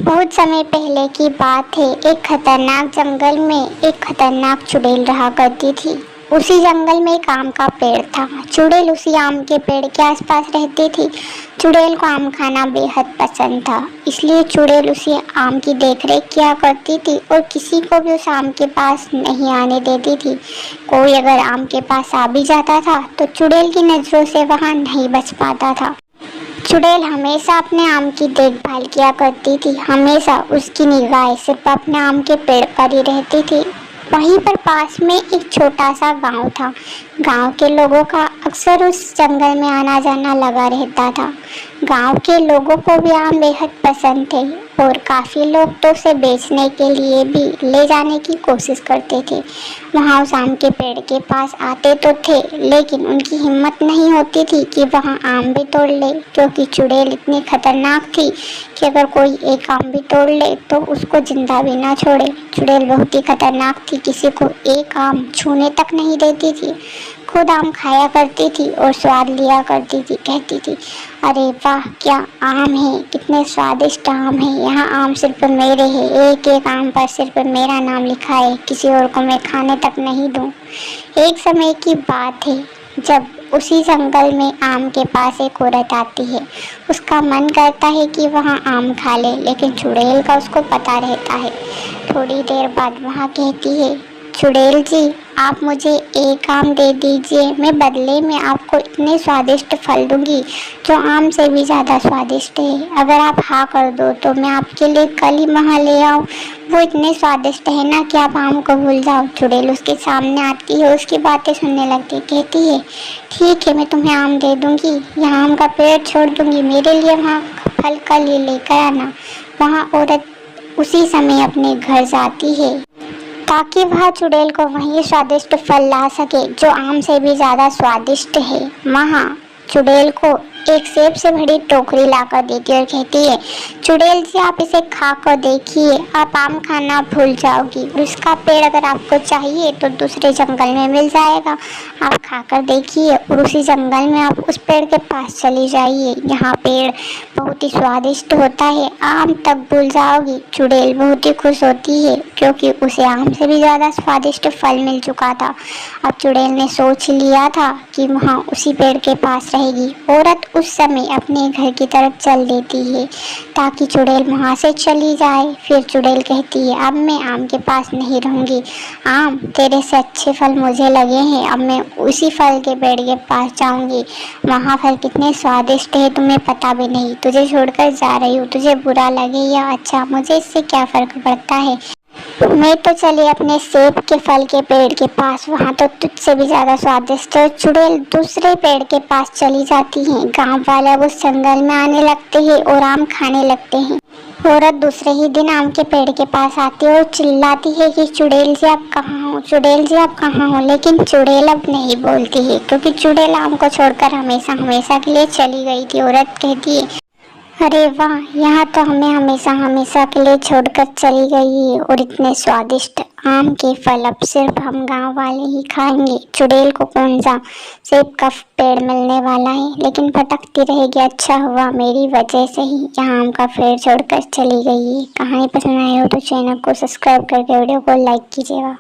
बहुत समय पहले की बात है। एक खतरनाक जंगल में एक खतरनाक चुड़ैल रहा करती थी। उसी जंगल में एक आम का पेड़ था। चुड़ैल उसी आम के पेड़ के आसपास रहती थी। चुड़ैल को आम खाना बेहद पसंद था, इसलिए चुड़ैल उसी आम की देखरेख किया करती थी और किसी को भी उस आम के पास नहीं आने देती थी। कोई अगर आम के पास आ भी जाता था तो चुड़ैल की नज़रों से वहाँ नहीं बच पाता था। चुड़ैल हमेशा अपने आम की देखभाल किया करती थी। हमेशा उसकी निगाहें सिर्फ अपने आम के पेड़ पर ही रहती थी। वहीं पर पास में एक छोटा सा गांव था। गांव के लोगों का अक्सर उस जंगल में आना जाना लगा रहता था। गांव के लोगों को भी आम बेहद पसंद थे और काफ़ी लोग तो उसे बेचने के लिए भी ले जाने की कोशिश करते थे। वहाँ उस आम के पेड़ के पास आते तो थे, लेकिन उनकी हिम्मत नहीं होती थी कि वहाँ आम भी तोड़ ले, क्योंकि चुड़ैल इतनी खतरनाक थी कि अगर कोई एक आम भी तोड़ ले तो उसको जिंदा भी ना छोड़े। चुड़ैल बहुत ही खतरनाक थी, किसी को एक आम छूने तक नहीं देती थी। खुद आम खाया करती थी और स्वाद लिया करती थी। कहती थी, अरे वाह क्या आम है, कितने स्वादिष्ट आम है, यहाँ आम सिर्फ मेरे हैं, एक एक आम पर सिर्फ मेरा नाम लिखा है, किसी और को मैं खाने तक नहीं दूँ। एक समय की बात है जब उसी जंगल में आम के पास एक औरत आती है। उसका मन करता है कि वहाँ आम खा ले, लेकिन चुड़ैल का उसको पता रहता है। थोड़ी देर बाद वहाँ कहती है, चुड़ैल जी आप मुझे एक आम दे दीजिए, मैं बदले में आपको इतने स्वादिष्ट फल दूंगी जो आम से भी ज़्यादा स्वादिष्ट है। अगर आप हाँ कर दो तो मैं आपके लिए कल ही वहाँ ले आऊँ, वो इतने स्वादिष्ट है ना कि आप आम को भूल जाओ। चुड़ैल उसके सामने आती है, उसकी बातें सुनने लगती, कहती है ठीक है मैं तुम्हें आम दे दूँगी, यहाँ आम का पेड़ छोड़ दूँगी, मेरे लिए वहाँ फल कल ही लेकर आना। वहाँ औरत उसी समय अपने घर जाती है ताकि वह चुड़ैल को वही स्वादिष्ट फल ला सके जो आम से भी ज़्यादा स्वादिष्ट है। वहाँ चुड़ैल को एक सेब से भरी टोकरी लाकर देती है और कहती है, चुड़ैल जी आप इसे खा कर देखिए, आप आम खाना भूल जाओगी। उसका पेड़ अगर आपको चाहिए तो दूसरे जंगल में मिल जाएगा, आप खाकर देखिए और उसी जंगल में आप उस पेड़ के पास चली जाइए, यहाँ पेड़ बहुत ही स्वादिष्ट होता है, आम तक भूल जाओगी। चुड़ैल बहुत ही खुश होती है क्योंकि उसे आम से भी ज़्यादा स्वादिष्ट फल मिल चुका था। अब चुड़ैल ने सोच लिया था कि वहाँ उसी पेड़ के पास रहेगी। औरत उस समय अपने घर की तरफ चल देती है ताकि चुड़ैल वहाँ से चली जाए। फिर चुड़ैल कहती है, अब मैं आम के पास नहीं रहूँगी, आम तेरे से अच्छे फल मुझे लगे हैं, अब मैं उसी फल के पेड़ के पास जाऊँगी, वहाँ फल कितने स्वादिष्ट है तुम्हें पता भी नहीं, तुझे छोड़कर जा रही हूँ, तुझे बुरा लगे या अच्छा मुझे इससे क्या फ़र्क पड़ता है, मैं तो चली अपने सेब के फल के पेड़ के पास, वहाँ तो तुझसे भी ज़्यादा स्वादिष्ट है। चुड़ैल दूसरे पेड़ के पास चली जाती है। गांव वाले उस जंगल में आने लगते हैं और आम खाने लगते हैं। औरत दूसरे ही दिन आम के पेड़ के पास आती है और चिल्लाती है कि चुड़ैल जी आप कहाँ हो, चुड़ैल जी आप कहाँ हो। लेकिन चुड़ैल अब नहीं बोलती है क्योंकि चुड़ैल आम को छोड़कर हमेशा हमेशा के लिए चली गई थी। औरत कहती है, अरे वाह यहाँ तो हमें हमेशा हमेशा के लिए छोड़कर चली गई है और इतने स्वादिष्ट आम के फल अब सिर्फ हम गांव वाले ही खाएंगे। चुड़ैल को कौन सा सेब का पेड़ मिलने वाला है, लेकिन भटकती रहेगी, अच्छा हुआ मेरी वजह से ही यहाँ आम का पेड़ छोड़कर चली गई है। कहानी पसंद आई हो तो चैनल को सब्सक्राइब करके वीडियो को लाइक कीजिएगा।